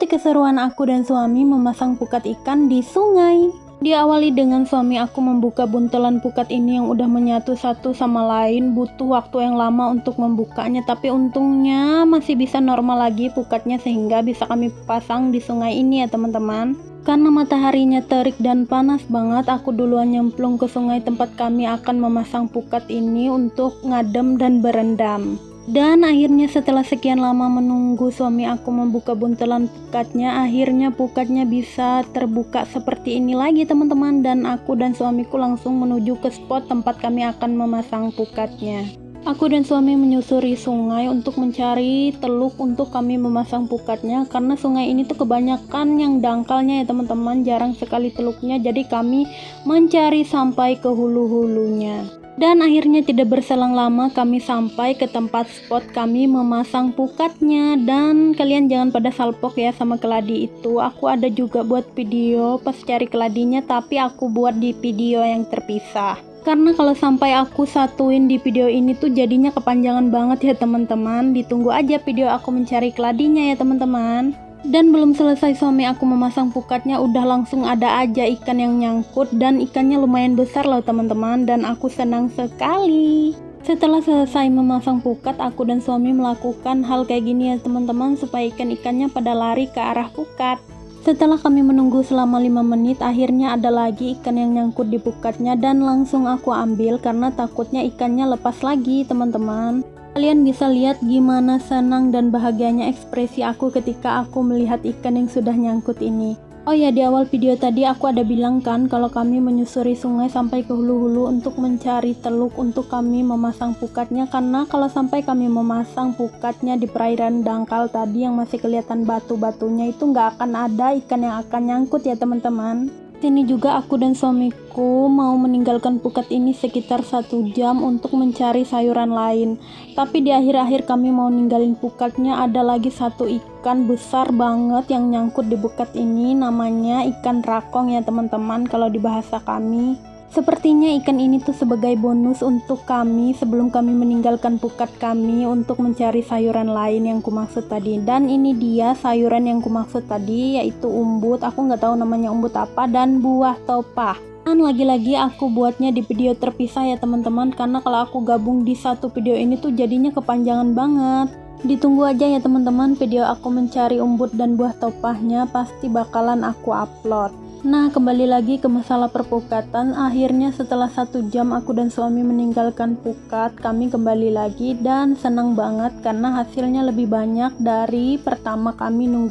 Ikuti keseruan aku dan suami memasang pukat ikan di sungai. Diawali dengan suami aku membuka buntelan pukat ini yang udah menyatu satu sama lain. Butuh waktu yang lama untuk membukanya, tapi untungnya masih bisa normal lagi pukatnya sehingga bisa kami pasang di sungai ini ya teman-teman. Karena mataharinya terik dan panas banget, aku duluan nyemplung ke sungai tempat kami akan memasang pukat ini untuk ngadem dan berendam. Dan akhirnya setelah sekian lama menunggu suami aku membuka buntelan pukatnya, akhirnya pukatnya bisa terbuka seperti ini lagi teman-teman. Dan aku dan suamiku langsung menuju ke spot tempat kami akan memasang pukatnya. Aku dan suami menyusuri sungai untuk mencari teluk untuk kami memasang pukatnya. Karena sungai ini tuh kebanyakan yang dangkalnya ya teman-teman, jarang sekali teluknya. Jadi kami mencari sampai ke hulu-hulunya. Dan akhirnya tidak berselang lama kami sampai ke tempat spot kami memasang pukatnya. Dan kalian jangan pada salpok ya sama keladi itu. Aku ada juga buat video pas cari keladinya, tapi aku buat di video yang terpisah. Karena kalau sampai aku satuin di video ini tuh jadinya kepanjangan banget ya teman-teman. Ditunggu aja video aku mencari keladinya ya teman-teman. Dan belum selesai suami aku memasang pukatnya udah langsung ada aja ikan yang nyangkut, dan ikannya lumayan besar loh teman-teman, dan aku senang sekali. Setelah selesai memasang pukat, aku dan suami melakukan hal kayak gini ya teman-teman supaya ikan-ikannya pada lari ke arah pukat. Setelah kami menunggu selama 5 menit, akhirnya ada lagi ikan yang nyangkut di pukatnya dan langsung aku ambil karena takutnya ikannya lepas lagi teman-teman. Kalian bisa lihat gimana senang dan bahagianya ekspresi aku ketika aku melihat ikan yang sudah nyangkut ini. Oh ya, di awal video tadi aku ada bilang kan kalau kami menyusuri sungai sampai ke hulu-hulu untuk mencari teluk untuk kami memasang pukatnya. Karena kalau sampai kami memasang pukatnya di perairan dangkal tadi yang masih kelihatan batu-batunya, itu nggak akan ada ikan yang akan nyangkut ya teman-teman. Sini juga aku dan suamiku mau meninggalkan pukat ini sekitar 1 jam untuk mencari sayuran lain. Tapi di akhir-akhir kami mau ninggalin pukatnya, ada lagi satu ikan besar banget yang nyangkut di pukat ini. Namanya ikan rakong ya teman-teman kalau di bahasa kami. Sepertinya ikan ini tuh sebagai bonus untuk kami sebelum kami meninggalkan pukat kami untuk mencari sayuran lain yang kumaksud tadi. Dan ini dia sayuran yang kumaksud tadi, yaitu umbut. Aku nggak tahu namanya umbut apa, dan buah topah. Dan lagi-lagi aku buatnya di video terpisah ya teman-teman, karena kalau aku gabung di satu video ini tuh jadinya kepanjangan banget. Ditunggu aja ya teman-teman, video aku mencari umbut dan buah topahnya pasti bakalan aku upload. Nah, kembali lagi ke masalah perpukatan. Akhirnya setelah 1 jam aku dan suami meninggalkan pukat, kami kembali lagi dan senang banget karena hasilnya lebih banyak dari pertama kami nunggu.